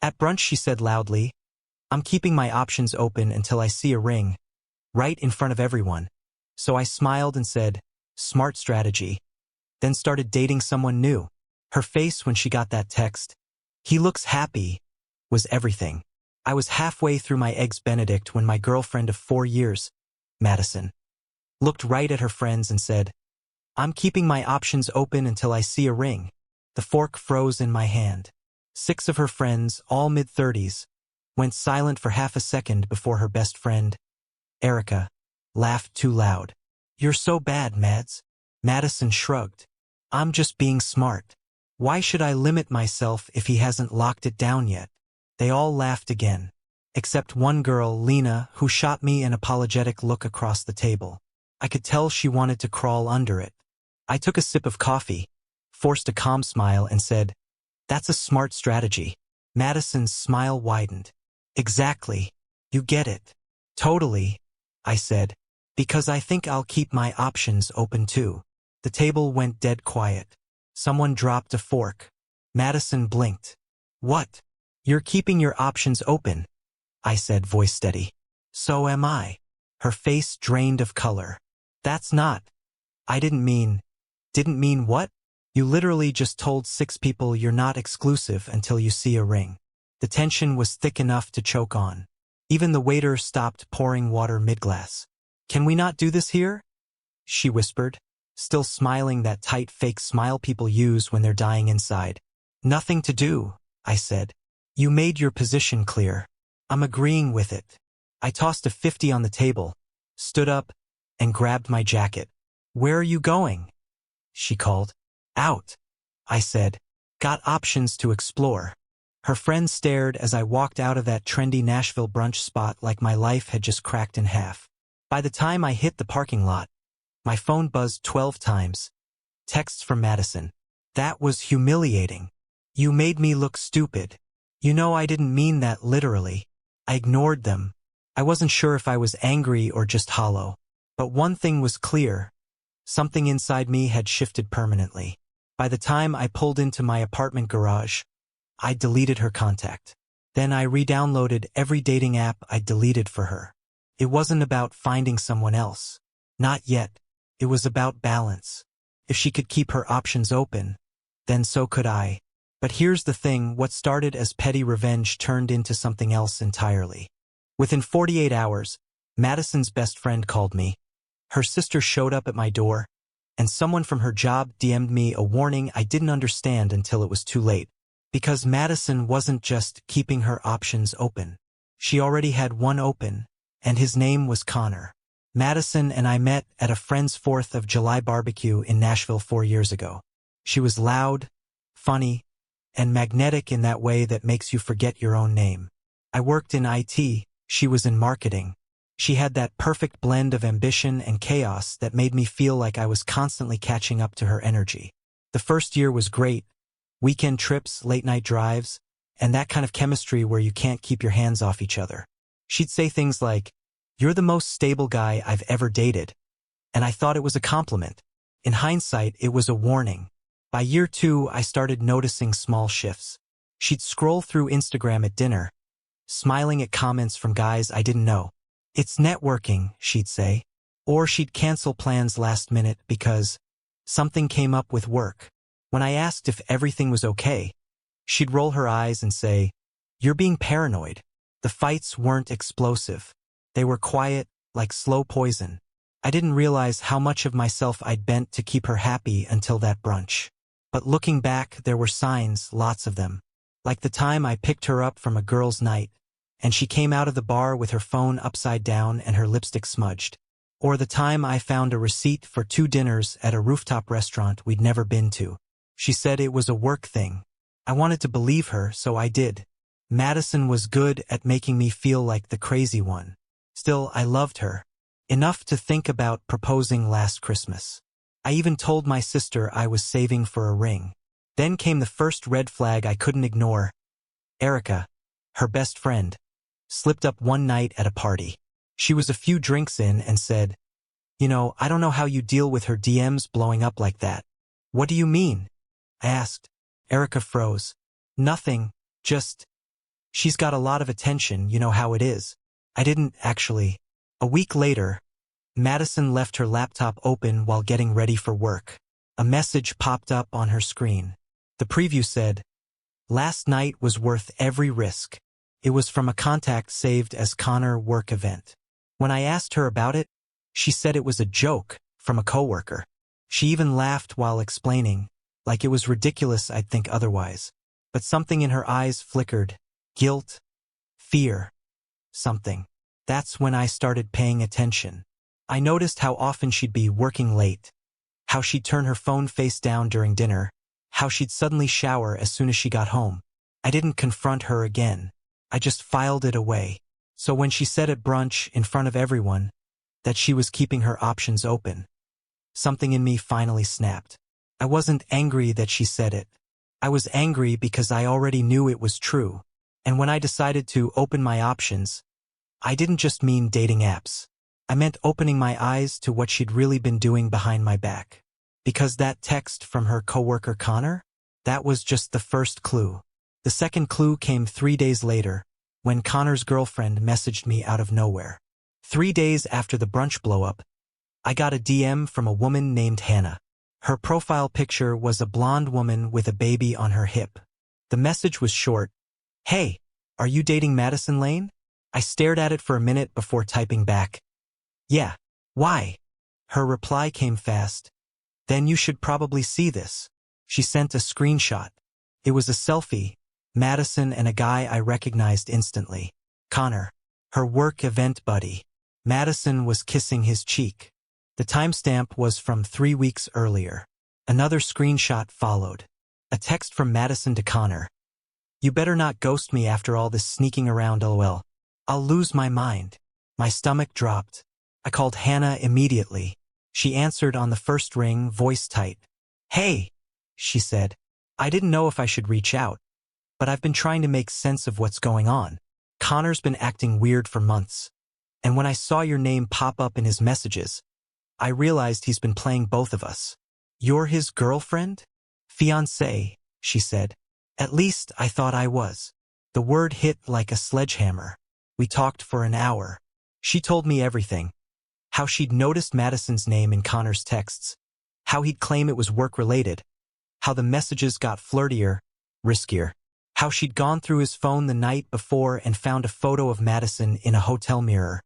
At brunch she said loudly, "I'm keeping my options open until I see a ring," right in front of everyone. So I smiled and said, "Smart strategy." Then started dating someone new. Her face when she got that text, "He looks happy," was everything. I was halfway through my Eggs Benedict when my girlfriend of 4 years, Madison, looked right at her friends and said, "I'm keeping my options open until I see a ring." The fork froze in my hand. 6 of her friends, all mid-30s, went silent for half a second before her best friend, Erica, laughed too loud. "You're so bad, Mads." Madison shrugged. "I'm just being smart. Why should I limit myself if he hasn't locked it down yet?" They all laughed again, except one girl, Lena, who shot me an apologetic look across the table. I could tell she wanted to crawl under it. I took a sip of coffee, forced a calm smile, and said, "That's a smart strategy." Madison's smile widened. "Exactly. You get it." "Totally," I said, "because I think I'll keep my options open too." The table went dead quiet. Someone dropped a fork. Madison blinked. "What? You're keeping your options open?" I said, voice steady. "So am I." Her face drained of color. "That's not. I didn't mean." "Didn't mean what?" "You literally just told 6 people you're not exclusive until you see a ring." The tension was thick enough to choke on. Even the waiter stopped pouring water mid-glass. "Can we not do this here?" she whispered, still smiling that tight fake smile people use when they're dying inside. "Nothing to do," I said. "You made your position clear. I'm agreeing with it." I tossed a 50 on the table, stood up, and grabbed my jacket. "Where are you going?" she called. "Out," I said. "Got options to explore." Her friend stared as I walked out of that trendy Nashville brunch spot like my life had just cracked in half. By the time I hit the parking lot, my phone buzzed 12 times. Texts from Madison. "That was humiliating. You made me look stupid." "You know I didn't mean that literally." I ignored them. I wasn't sure if I was angry or just hollow. But one thing was clear. Something inside me had shifted permanently. By the time I pulled into my apartment garage, I deleted her contact. Then I re-downloaded every dating app I deleted for her. It wasn't about finding someone else. Not yet. It was about balance. If she could keep her options open, then so could I. But here's the thing, what started as petty revenge turned into something else entirely. Within 48 hours, Madison's best friend called me. Her sister showed up at my door, and someone from her job DM'd me a warning I didn't understand until it was too late. Because Madison wasn't just keeping her options open. She already had one open, and his name was Connor. Madison and I met at a friend's 4th of July barbecue in Nashville 4 years ago. She was loud, funny, and magnetic in that way that makes you forget your own name. I worked in IT, she was in marketing. She had that perfect blend of ambition and chaos that made me feel like I was constantly catching up to her energy. The first year was great. Weekend trips, late-night drives, and that kind of chemistry where you can't keep your hands off each other. She'd say things like, "You're the most stable guy I've ever dated." And I thought it was a compliment. In hindsight, it was a warning. By year 2, I started noticing small shifts. She'd scroll through Instagram at dinner, smiling at comments from guys I didn't know. "It's networking," she'd say. Or she'd cancel plans last minute because something came up with work. When I asked if everything was okay, she'd roll her eyes and say, "You're being paranoid." The fights weren't explosive. They were quiet, like slow poison. I didn't realize how much of myself I'd bent to keep her happy until that brunch. But looking back, there were signs, lots of them. Like the time I picked her up from a girls' night, and she came out of the bar with her phone upside down and her lipstick smudged. Or the time I found a receipt for 2 dinners at a rooftop restaurant we'd never been to. She said it was a work thing. I wanted to believe her, so I did. Madison was good at making me feel like the crazy one. Still, I loved her. Enough to think about proposing last Christmas. I even told my sister I was saving for a ring. Then came the first red flag I couldn't ignore. Erica, her best friend, slipped up one night at a party. She was a few drinks in and said, "You know, I don't know how you deal with her DMs blowing up like that." "What do you mean?" I asked. Erica froze. "Nothing, just..." She's got a lot of attention, you know how it is. I didn't, actually. A week later, Madison left her laptop open while getting ready for work. A message popped up on her screen. The preview said, "Last night was worth every risk." It was from a contact saved as Connor work event. When I asked her about it, she said it was a joke from a coworker. She even laughed while explaining, like it was ridiculous I'd think otherwise. But something in her eyes flickered. Guilt, fear, something. That's when I started paying attention. I noticed how often she'd be working late, how she'd turn her phone face down during dinner, how she'd suddenly shower as soon as she got home. I didn't confront her again. I just filed it away. So when she said at brunch in front of everyone that she was keeping her options open, something in me finally snapped. I wasn't angry that she said it. I was angry because I already knew it was true. And when I decided to open my options, I didn't just mean dating apps. I meant opening my eyes to what she'd really been doing behind my back. Because that text from her coworker Connor, that was just the first clue. The second clue came 3 days later, when Connor's girlfriend messaged me out of nowhere. 3 days after the brunch blow-up, I got a DM from a woman named Hannah. Her profile picture was a blonde woman with a baby on her hip. The message was short. "Hey, are you dating Madison Lane?" I stared at it for a minute before typing back, "Yeah, why?" Her reply came fast. "Then you should probably see this." She sent a screenshot. It was a selfie, Madison and a guy I recognized instantly. Connor, her work event buddy. Madison was kissing his cheek. The timestamp was from 3 weeks earlier. Another screenshot followed. A text from Madison to Connor. "You better not ghost me after all this sneaking around, lol. I'll lose my mind." My stomach dropped. I called Hannah immediately. She answered on the first ring, voice tight. "Hey," she said. "I didn't know if I should reach out, but I've been trying to make sense of what's going on. Connor's been acting weird for months. And when I saw your name pop up in his messages, I realized he's been playing both of us." "You're his girlfriend?" "Fiancé," she said. "At least I thought I was." The word hit like a sledgehammer. We talked for an hour. She told me everything. How she'd noticed Madison's name in Connor's texts. How he'd claim it was work-related. How the messages got flirtier, riskier. How she'd gone through his phone the night before and found a photo of Madison in a hotel mirror,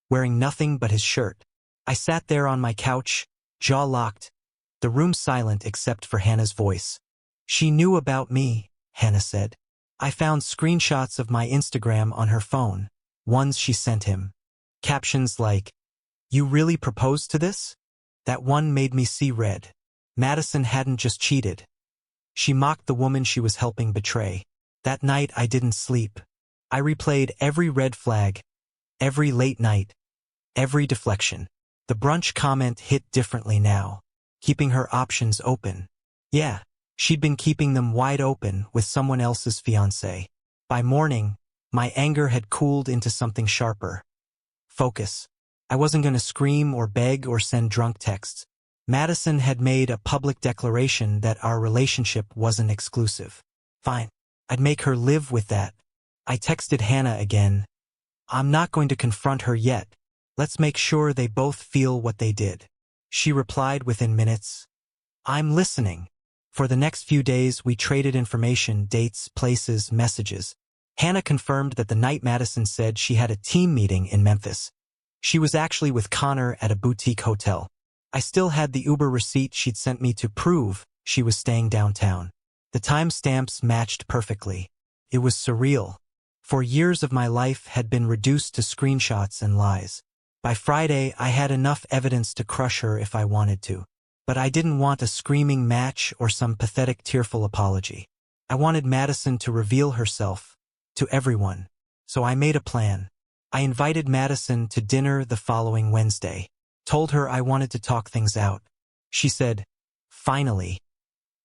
wearing nothing but his shirt. I sat there on my couch, jaw locked, the room silent except for Hannah's voice. "She knew about me," Hannah said. I found screenshots of my Instagram on her phone, ones she sent him. Captions like, "You really proposed to this?" That one made me see red. Madison hadn't just cheated. She mocked the woman she was helping betray. That night I didn't sleep. I replayed every red flag, every late night, every deflection. The brunch comment hit differently now, keeping her options open. Yeah, she'd been keeping them wide open with someone else's fiancé. By morning, my anger had cooled into something sharper. Focus. I wasn't going to scream or beg or send drunk texts. Madison had made a public declaration that our relationship wasn't exclusive. Fine. I'd make her live with that. I texted Hannah again. "I'm not going to confront her yet. Let's make sure they both feel what they did." She replied within minutes. "I'm listening." For the next few days, we traded information, dates, places, messages. Hannah confirmed that the night Madison said she had a team meeting in Memphis, she was actually with Connor at a boutique hotel. I still had the Uber receipt she'd sent me to prove she was staying downtown. The timestamps matched perfectly. It was surreal. 4 years of my life had been reduced to screenshots and lies. By Friday, I had enough evidence to crush her if I wanted to. But I didn't want a screaming match or some pathetic tearful apology. I wanted Madison to reveal herself to everyone. So I made a plan. I invited Madison to dinner the following Wednesday. Told her I wanted to talk things out. She said, "Finally."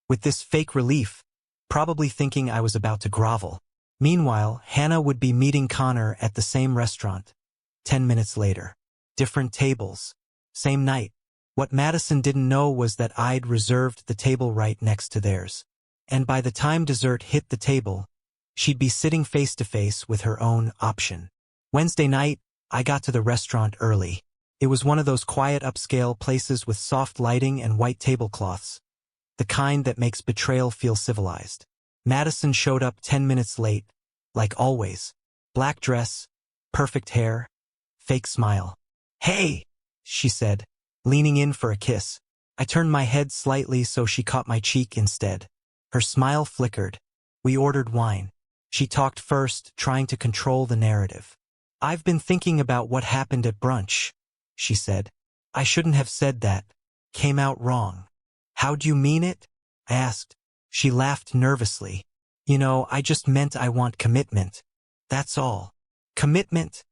With this fake relief, probably thinking I was about to grovel. Meanwhile, Hannah would be meeting Connor at the same restaurant. 10 minutes later. Different tables. Same night. What Madison didn't know was that I'd reserved the table right next to theirs. And by the time dessert hit the table, she'd be sitting face to face with her own option. Wednesday night, I got to the restaurant early. It was one of those quiet upscale places with soft lighting and white tablecloths, the kind that makes betrayal feel civilized. Madison showed up 10 minutes late, like always. Black dress, perfect hair, fake smile. "Hey," she said, leaning in for a kiss. I turned my head slightly so she caught my cheek instead. Her smile flickered. We ordered wine. She talked first, trying to control the narrative. "I've been thinking about what happened at brunch," she said. "I shouldn't have said that. Came out wrong." "How do you mean it?" I asked. She laughed nervously. I just meant I want commitment. That's all." "Commitment?"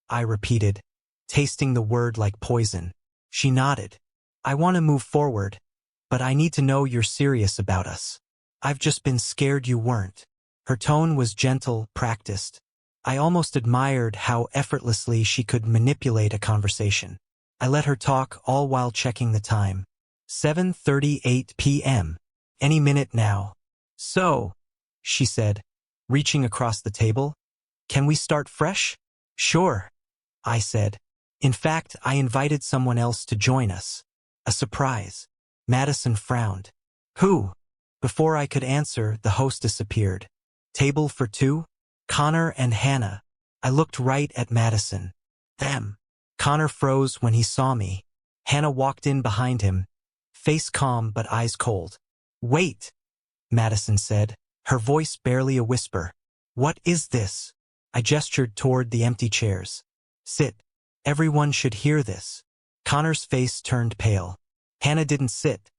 I repeated, tasting the word like poison. She nodded. "I want to move forward, but I need to know you're serious about us. I've just been scared you weren't." Her tone was gentle, practiced. I almost admired how effortlessly she could manipulate a conversation. I let her talk, all while checking the time. 7:38 p.m. Any minute now. "So," she said, reaching across the table, "can we start fresh?" "Sure," I said. In fact, I invited someone else to join us. A surprise. Madison frowned. "Who?" Before I could answer, the hostess appeared. "Table for two? Connor and Hannah." I looked right at Madison. "Them." Connor froze when he saw me. Hannah walked in behind him, face calm but eyes cold. "Wait," Madison said, her voice barely a whisper. "What is this?" I gestured toward the empty chairs. "Sit. Everyone should hear this." Connor's face turned pale. Hannah didn't sit.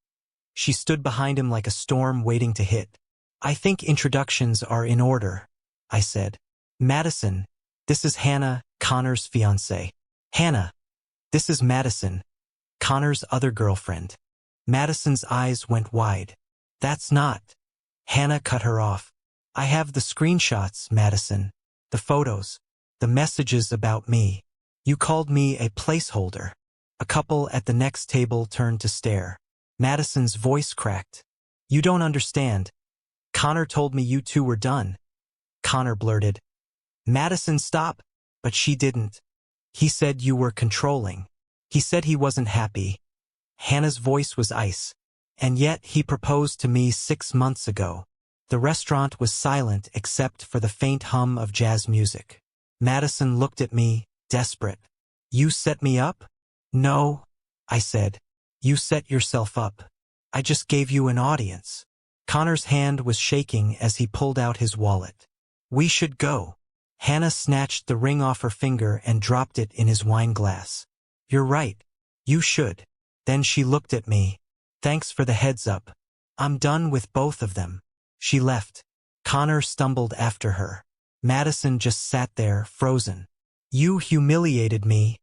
She stood behind him like a storm waiting to hit. "I think introductions are in order," I said. "Madison, this is Hannah, Connor's fiancée. Hannah, this is Madison, Connor's other girlfriend." Madison's eyes went wide. "That's not." Hannah cut her off. "I have the screenshots, Madison. The photos. The messages about me. You called me a placeholder." A couple at the next table turned to stare. Madison's voice cracked. "You don't understand. Connor told me you two were done." Connor blurted. "Madison, stop." But she didn't. "He said you were controlling. He said he wasn't happy." Hannah's voice was ice. "And yet he proposed to me 6 months ago." The restaurant was silent except for the faint hum of jazz music. Madison looked at me, desperate. "You set me up?" "No," I said. "You set yourself up. I just gave you an audience." Connor's hand was shaking as he pulled out his wallet. "We should go." Hannah snatched the ring off her finger and dropped it in his wine glass. "You're right. You should." Then she looked at me. "Thanks for the heads up. I'm done with both of them." She left. Connor stumbled after her. Madison just sat there, frozen. "You humiliated me,"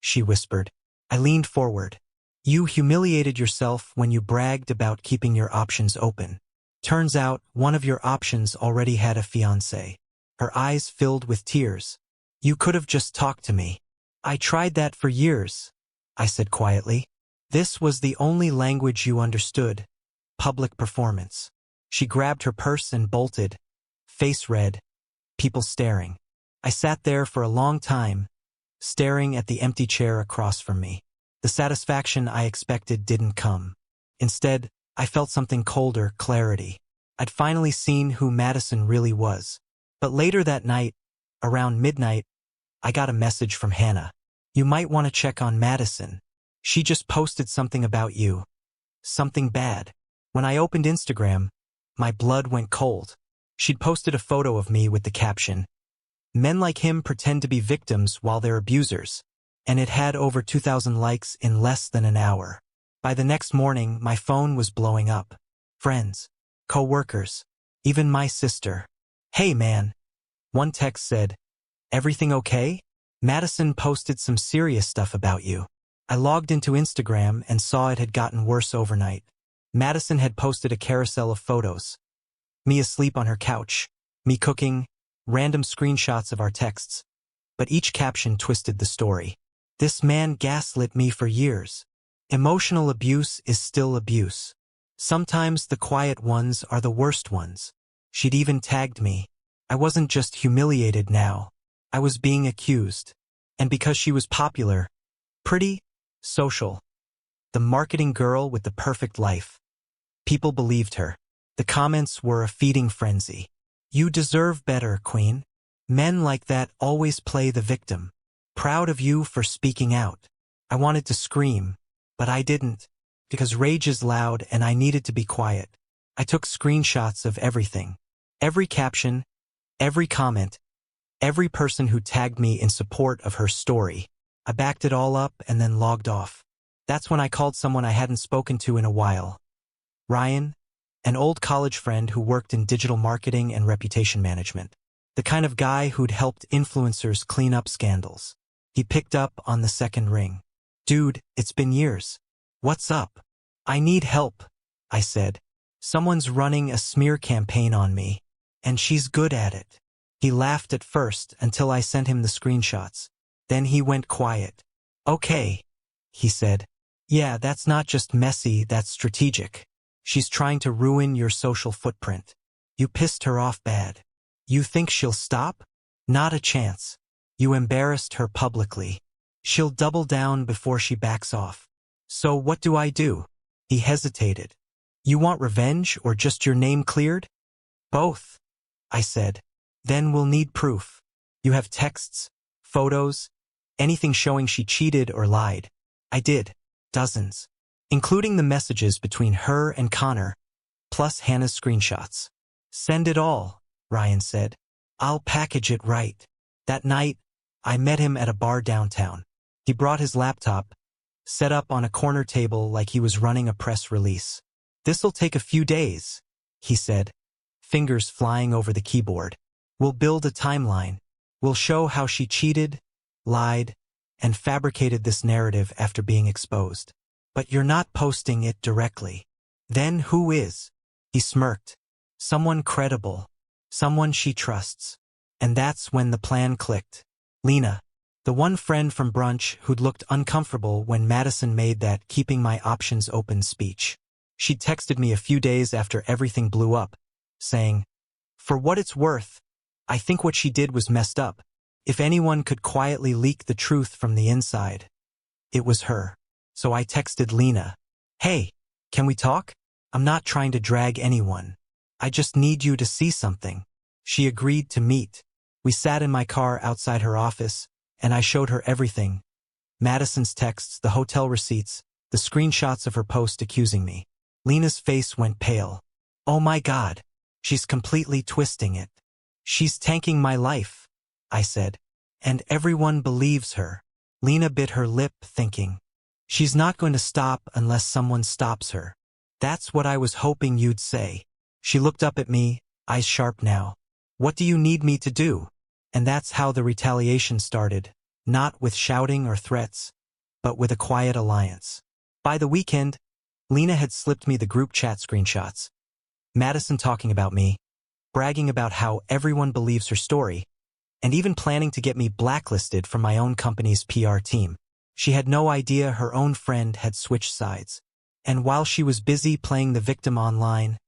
she whispered. I leaned forward. "You humiliated yourself when you bragged about keeping your options open. Turns out one of your options already had a fiancé." Her eyes filled with tears. "You could have just talked to me." "I tried that for years," I said quietly. "This was the only language you understood. Public performance." She grabbed her purse and bolted, face red, people staring. I sat there for a long time, staring at the empty chair across from me. The satisfaction I expected didn't come. Instead, I felt something colder, clarity. I'd finally seen who Madison really was. But later that night, around midnight, I got a message from Hannah. "You might want to check on Madison. She just posted something about you. Something bad." When I opened Instagram, my blood went cold. She'd posted a photo of me with the caption, "Men like him pretend to be victims while they're abusers," and it had over 2,000 likes in less than an hour. By the next morning, my phone was blowing up. Friends, co-workers, even my sister. "Hey man." One text said, "Everything okay? Madison posted some serious stuff about you." I logged into Instagram and saw it had gotten worse overnight. Madison had posted a carousel of photos. Me asleep on her couch, me cooking, random screenshots of our texts. But each caption twisted the story. "This man gaslit me for years. Emotional abuse is still abuse. Sometimes the quiet ones are the worst ones." She'd even tagged me. I wasn't just humiliated now. I was being accused. And because she was popular, pretty, social, the marketing girl with the perfect life, people believed her. The comments were a feeding frenzy. You deserve better, Queen. Men like that always play the victim. Proud of you for speaking out. I wanted to scream, but I didn't, because rage is loud and I needed to be quiet. I took screenshots of everything. Every caption, every comment, every person who tagged me in support of her story. I backed it all up and then logged off. That's when I called someone I hadn't spoken to in a while. Ryan, an old college friend who worked in digital marketing and reputation management. The kind of guy who'd helped influencers clean up scandals. He picked up on the second ring. Dude, it's been years. What's up? I need help, I said. Someone's running a smear campaign on me, and she's good at it. He laughed at first until I sent him the screenshots. Then he went quiet. Okay, he said. Yeah, that's not just messy, that's strategic. She's trying to ruin your social footprint. You pissed her off bad. You think she'll stop? Not a chance. You embarrassed her publicly. She'll double down before she backs off. So what do I do? He hesitated. You want revenge or just your name cleared? Both, I said. Then we'll need proof. You have texts, photos, anything showing she cheated or lied. I did. Dozens. Including the messages between her and Connor, plus Hannah's screenshots. Send it all, Ryan said. I'll package it right. That night, I met him at a bar downtown. He brought his laptop, set up on a corner table like he was running a press release. This'll take a few days, he said, fingers flying over the keyboard. We'll build a timeline. We'll show how she cheated, lied, and fabricated this narrative after being exposed. But you're not posting it directly. Then who is? He smirked. Someone credible. Someone she trusts. And that's when the plan clicked. Lena, the one friend from Brunch who'd looked uncomfortable when Madison made that keeping my options open speech. She'd texted me a few days after everything blew up, saying, for what it's worth, I think what she did was messed up. If anyone could quietly leak the truth from the inside, it was her. So I texted Lena, hey, can we talk? I'm not trying to drag anyone. I just need you to see something. She agreed to meet. We sat in my car outside her office, and I showed her everything. Madison's texts, the hotel receipts, the screenshots of her post accusing me. Lena's face went pale. Oh my God, she's completely twisting it. She's tanking my life, I said. And everyone believes her. Lena bit her lip, thinking, she's not going to stop unless someone stops her. That's what I was hoping you'd say. She looked up at me, eyes sharp now. What do you need me to do? And that's how the retaliation started, not with shouting or threats, but with a quiet alliance. By the weekend, Lena had slipped me the group chat screenshots. Madison talking about me, bragging about how everyone believes her story, and even planning to get me blacklisted from my own company's PR team. She had no idea her own friend had switched sides. And while she was busy playing the victim online,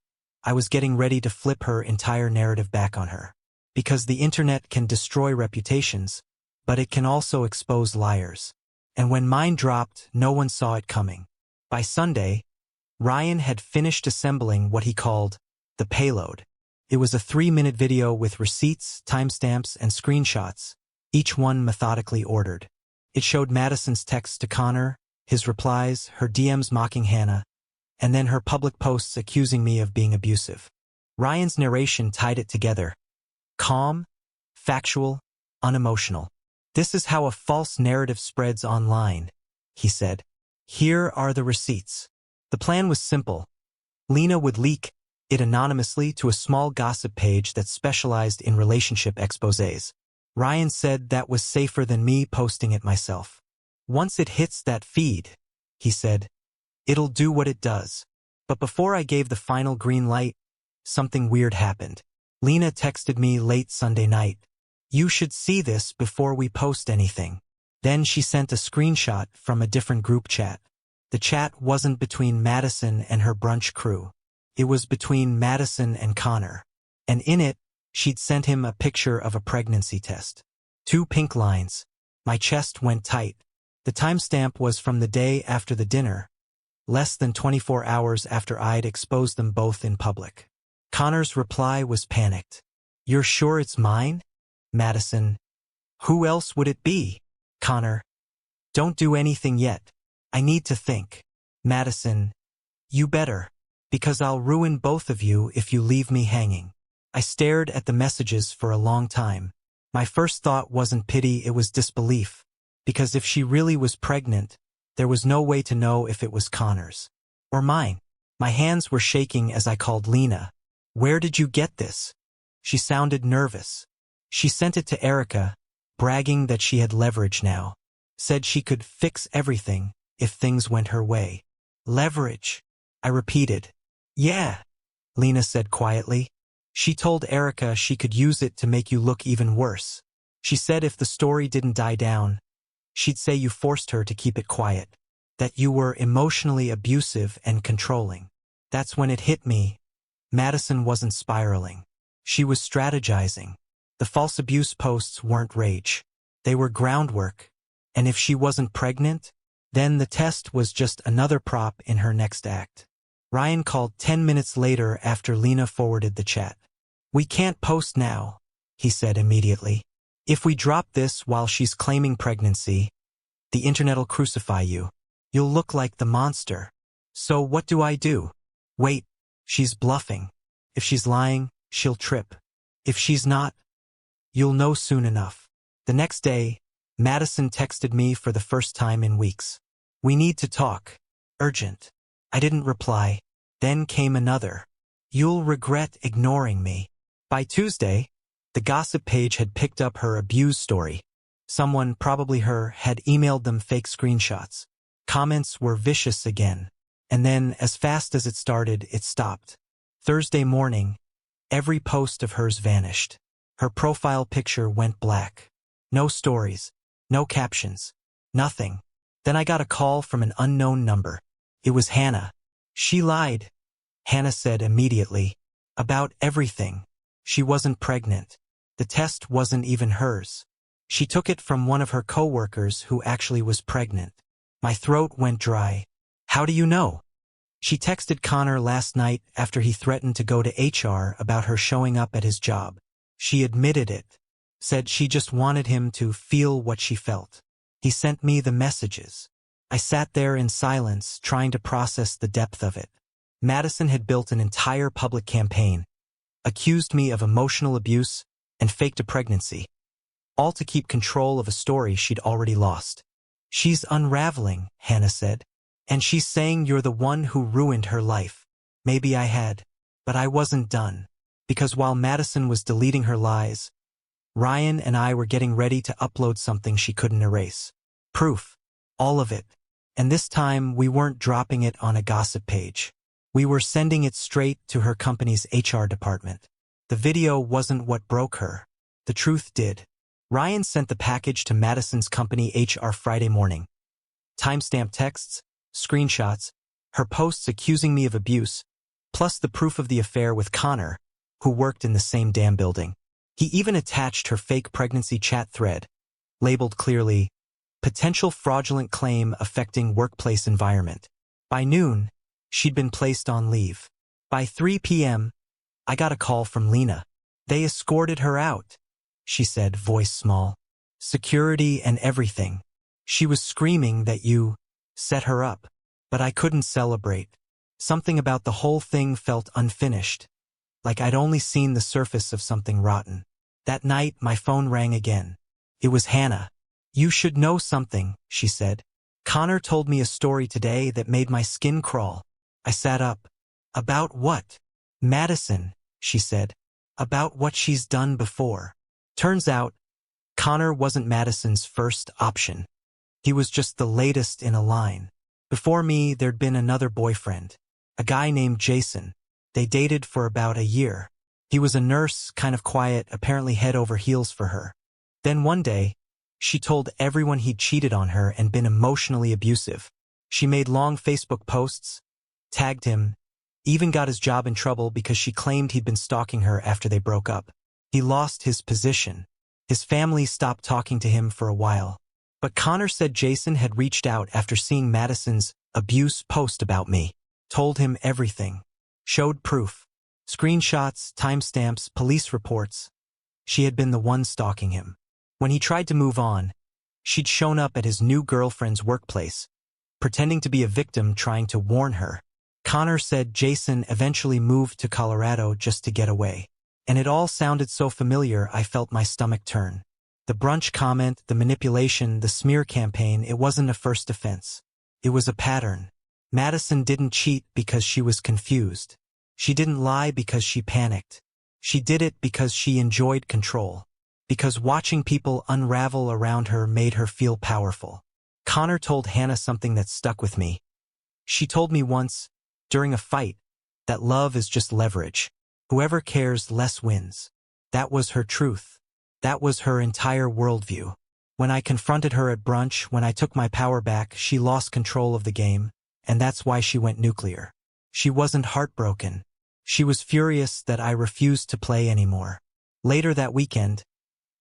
I was getting ready to flip her entire narrative back on her. Because the internet can destroy reputations, but it can also expose liars. And when mine dropped, no one saw it coming. By Sunday, Ryan had finished assembling what he called the payload. It was a 3-minute video with receipts, timestamps, and screenshots, each one methodically ordered. It showed Madison's texts to Connor, his replies, her DMs mocking Hannah, and then her public posts accusing me of being abusive. Ryan's narration tied it together. Calm, factual, unemotional. This is how a false narrative spreads online, he said. Here are the receipts. The plan was simple. Lena would leak it anonymously to a small gossip page that specialized in relationship exposés. Ryan said that was safer than me posting it myself. Once it hits that feed, he said, it'll do what it does. But before I gave the final green light, something weird happened. Lena texted me late Sunday night. You should see this before we post anything. Then she sent a screenshot from a different group chat. The chat wasn't between Madison and her Brunch crew. It was between Madison and Connor. And in it, She'd sent him a picture of a pregnancy test. 2 pink lines. My chest went tight. The timestamp was from the day after the dinner, less than 24 hours after I'd exposed them both in public. Connor's reply was panicked. You're sure it's mine? Madison. Who else would it be? Connor. Don't do anything yet. I need to think. Madison. You better. Because I'll ruin both of you if you leave me hanging. I stared at the messages for a long time. My first thought wasn't pity, it was disbelief. Because if she really was pregnant, there was no way to know if it was Connor's or mine. My hands were shaking as I called Lena. Where did you get this? She sounded nervous. She sent it to Erica, bragging that she had leverage now. Said she could fix everything if things went her way. Leverage, I repeated. Yeah, Lena said quietly. She told Erica she could use it to make you look even worse. She said if the story didn't die down, she'd say you forced her to keep it quiet, that you were emotionally abusive and controlling. That's when it hit me. Madison wasn't spiraling. She was strategizing. The false abuse posts weren't rage. They were groundwork. And if she wasn't pregnant, then the test was just another prop in her next act. Ryan called 10 minutes later after Lena forwarded the chat. We can't post now, he said immediately. If we drop this while she's claiming pregnancy, the internet'll crucify you. You'll look like the monster. So what do I do? Wait, she's bluffing. If she's lying, she'll trip. If she's not, you'll know soon enough. The next day, Madison texted me for the first time in weeks. We need to talk. Urgent. I didn't reply. Then came another. You'll regret ignoring me. By Tuesday, the gossip page had picked up her abuse story. Someone, probably her, had emailed them fake screenshots. Comments were vicious again. And then, as fast as it started, it stopped. Thursday morning, every post of hers vanished. Her profile picture went black. No stories. No captions. Nothing. Then I got a call from an unknown number. It was Hannah. She lied, Hannah said immediately. About everything. She wasn't pregnant. The test wasn't even hers. She took it from one of her coworkers who actually was pregnant. My throat went dry. How do you know? She texted Connor last night after he threatened to go to HR about her showing up at his job. She admitted it. Said she just wanted him to feel what she felt. He sent me the messages. I sat there in silence, trying to process the depth of it. Madison had built an entire public campaign, accused me of emotional abuse, and faked a pregnancy, all to keep control of a story she'd already lost. She's unraveling, Hannah said, and she's saying you're the one who ruined her life. Maybe I had, but I wasn't done, because while Madison was deleting her lies, Ryan and I were getting ready to upload something she couldn't erase. Proof. All of it. And this time, we weren't dropping it on a gossip page. We were sending it straight to her company's HR department. The video wasn't what broke her. The truth did. Ryan sent the package to Madison's company HR Friday morning. Timestamp texts, screenshots, her posts accusing me of abuse, plus the proof of the affair with Connor, who worked in the same damn building. He even attached her fake pregnancy chat thread, labeled clearly, potential fraudulent claim affecting workplace environment. By noon, she'd been placed on leave. By 3 p.m., I got a call from Lena. They escorted her out, she said, voice small. Security and everything. She was screaming that you set her up, but I couldn't celebrate. Something about the whole thing felt unfinished, like I'd only seen the surface of something rotten. That night, my phone rang again. It was Hannah. You should know something, she said. Connor told me a story today that made my skin crawl. I sat up. About what? Madison, she said. About what she's done before. Turns out, Connor wasn't Madison's first option. He was just the latest in a line. Before me, there'd been another boyfriend, a guy named Jason. They dated for about a year. He was a nurse, kind of quiet, apparently head over heels for her. Then one day, she told everyone he'd cheated on her and been emotionally abusive. She made long Facebook posts, tagged him, even got his job in trouble because she claimed he'd been stalking her after they broke up. He lost his position. His family stopped talking to him for a while. But Connor said Jason had reached out after seeing Madison's abuse post about me. Told him everything. Showed proof. Screenshots, timestamps, police reports. She had been the one stalking him. When he tried to move on, she'd shown up at his new girlfriend's workplace, pretending to be a victim trying to warn her. Connor said Jason eventually moved to Colorado just to get away. And it all sounded so familiar I felt my stomach turn. The brunch comment, the manipulation, the smear campaign, it wasn't a first offense. It was a pattern. Madison didn't cheat because she was confused. She didn't lie because she panicked. She did it because she enjoyed control. Because watching people unravel around her made her feel powerful. Connor told Hannah something that stuck with me. She told me once, during a fight, that love is just leverage. Whoever cares less wins. That was her truth. That was her entire worldview. When I confronted her at brunch, when I took my power back, she lost control of the game, and that's why she went nuclear. She wasn't heartbroken. She was furious that I refused to play anymore. Later that weekend,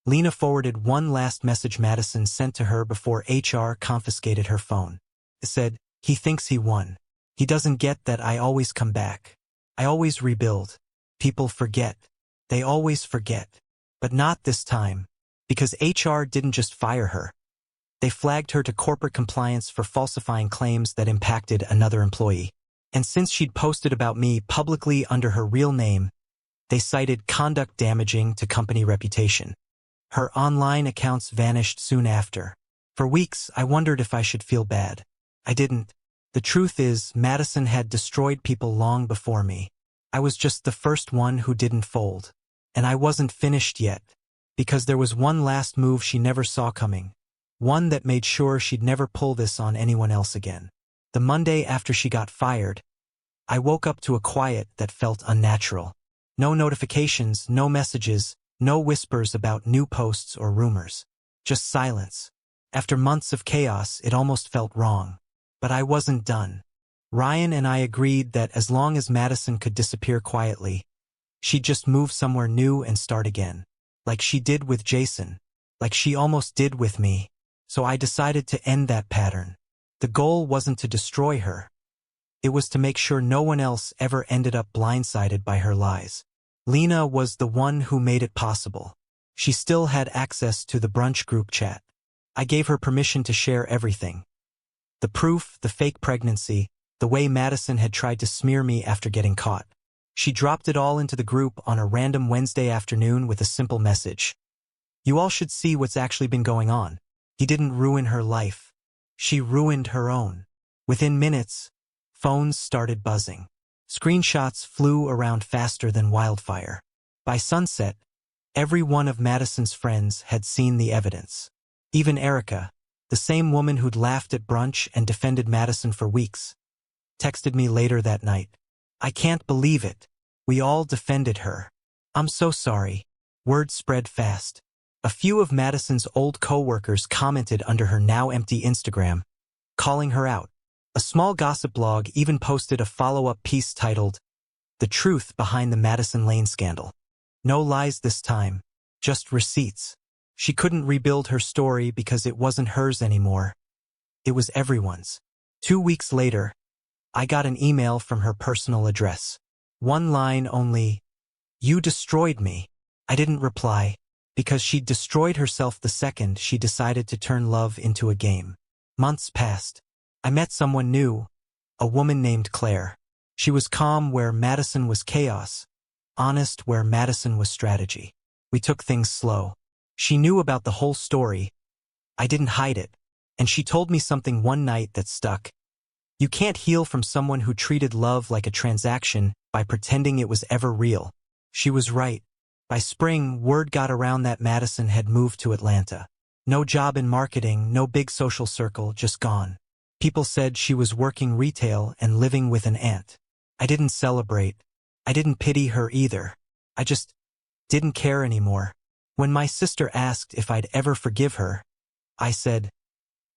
Lena forwarded one last message Madison sent to her before HR confiscated her phone. It said, "He thinks he won. He doesn't get that I always come back. I always rebuild. People forget. They always forget. But not this time, because HR didn't just fire her. They flagged her to corporate compliance for falsifying claims that impacted another employee. And since she'd posted about me publicly under her real name, they cited conduct damaging to company reputation. Her online accounts vanished soon after. For weeks, I wondered if I should feel bad. I didn't. The truth is, Madison had destroyed people long before me. I was just the first one who didn't fold. And I wasn't finished yet, because there was one last move she never saw coming. One that made sure she'd never pull this on anyone else again. The Monday after she got fired, I woke up to a quiet that felt unnatural. No notifications, no messages, no whispers about new posts or rumors. Just silence. After months of chaos, it almost felt wrong. But I wasn't done. Ryan and I agreed that as long as Madison could disappear quietly, she'd just move somewhere new and start again. Like she did with Jason. Like she almost did with me. So I decided to end that pattern. The goal wasn't to destroy her. It was to make sure no one else ever ended up blindsided by her lies. Lena was the one who made it possible. She still had access to the brunch group chat. I gave her permission to share everything. The proof, the fake pregnancy, the way Madison had tried to smear me after getting caught. She dropped it all into the group on a random Wednesday afternoon with a simple message. You all should see what's actually been going on. He didn't ruin her life. She ruined her own. Within minutes, phones started buzzing. Screenshots flew around faster than wildfire. By sunset, every one of Madison's friends had seen the evidence. Even Erica, the same woman who'd laughed at brunch and defended Madison for weeks, texted me later that night. I can't believe it. We all defended her. I'm so sorry. Word spread fast. A few of Madison's old co-workers commented under her now empty Instagram, calling her out. A small gossip blog even posted a follow-up piece titled, "The Truth Behind the Madison Lane Scandal." No lies this time, just receipts. She couldn't rebuild her story because it wasn't hers anymore. It was everyone's. 2 weeks later, I got an email from her personal address. One line only, "You destroyed me." I didn't reply, because she'd destroyed herself the second she decided to turn love into a game. Months passed. I met someone new, a woman named Claire. She was calm where Madison was chaos, honest where Madison was strategy. We took things slow. She knew about the whole story. I didn't hide it. And she told me something one night that stuck. You can't heal from someone who treated love like a transaction by pretending it was ever real. She was right. By spring, word got around that Madison had moved to Atlanta. No job in marketing, no big social circle, just gone. People said she was working retail and living with an aunt. I didn't celebrate. I didn't pity her either. I just didn't care anymore. When my sister asked if I'd ever forgive her, I said,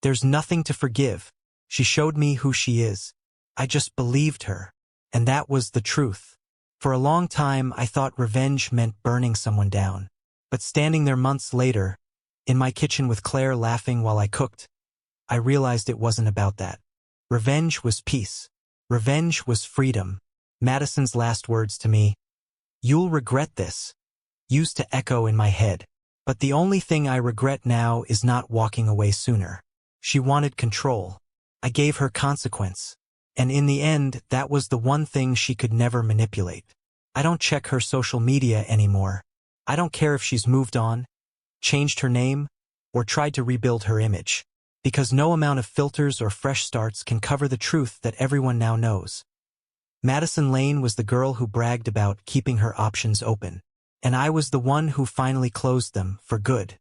"There's nothing to forgive. She showed me who she is." I just believed her. And that was the truth. For a long time, I thought revenge meant burning someone down. But standing there months later, in my kitchen with Claire laughing while I cooked, I realized it wasn't about that. Revenge was peace. Revenge was freedom. Madison's last words to me, "You'll regret this," used to echo in my head. But the only thing I regret now is not walking away sooner. She wanted control. I gave her consequence. And in the end, that was the one thing she could never manipulate. I don't check her social media anymore. I don't care if she's moved on, changed her name, or tried to rebuild her image. Because no amount of filters or fresh starts can cover the truth that everyone now knows. Madison Lane was the girl who bragged about keeping her options open. And I was the one who finally closed them for good.